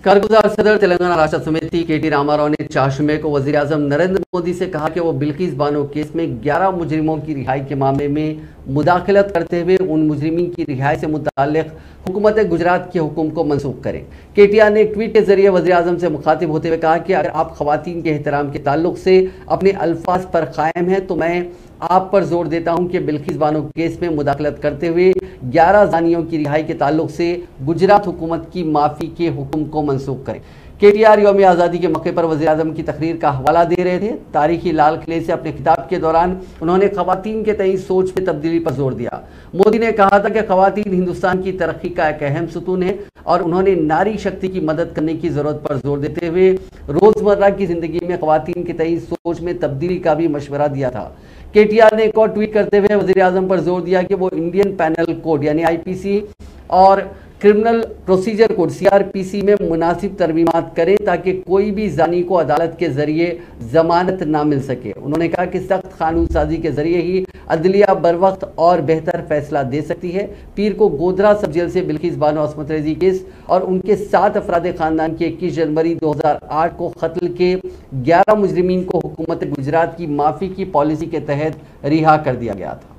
कारगुजार सदर तेलंगाना राष्ट्र समिति के टी रामाराव ने 4 मई को वजीर आजम नरेंद्र मोदी से कहा कि वो बिल्किस बानो केस में 11 मुजरिमों की रिहाई के मामले में मुदाखलत करते हुए उन मुजरिमीन की रिहाई से मुताल्लिक हुकूमत गुजरात के हुक्म को मनसूख करें। केटीआर ने एक ट्वीट के जरिए वजीर आजम से मुखातिब होते हुए कहा कि अगर आप खवातीन के एहतराम के ताल्लुक से अपने अल्फाज पर कायम हैं तो मैं आप पर जोर देता हूं कि बिल्किस बानो केस में मुदाखलत करते हुए 11 जानियों की रिहाई के ताल्लुक से गुजरात हुकूमत की माफ़ी के हुक्म को मनसूख करें। केटीआर यौम आज़ादी के मौके पर वज़ीर आज़म की तकरीर का हवाला दे रहे थे। तारीखी लाल किले से अपने खिताब के दौरान उन्होंने खवातीन के तई सोच में तब्दीली पर जोर दिया। मोदी ने कहा था कि खवातीन हिंदुस्तान की तरक्की का एक अहम सुतून है और उन्होंने नारी शक्ति की मदद करने की ज़रूरत पर जोर देते हुए रोज़मर्रा की ज़िंदगी में खवातीन के तई सोच में तब्दीली का भी मशवरा दिया था। केटीआर ने एक और ट्वीट करते हुए वज़ीर आज़म पर जोर दिया कि वो इंडियन पैनल कोड यानी आईपीसी और क्रिमिनल प्रोसीजर कोड सीआरपीसी में मुनासिब तरमीमात करें ताकि कोई भी जानी को अदालत के जरिए जमानत ना मिल सके। उन्होंने कहा कि सख्त कानून साजी के जरिए ही अदलिया बर वक्त और बेहतर फैसला दे सकती है। पीर को गोधरा सब जेल से बिल्किस बानो असमत रेजी केस और उनके 7 अफराद खानदान के 21 जनवरी 2008 को कत्ल के 11 मुजरिमीन को हुकूमत गुजरात की माफ़ी की पॉलिसी के तहत रिहा कर दिया गया था।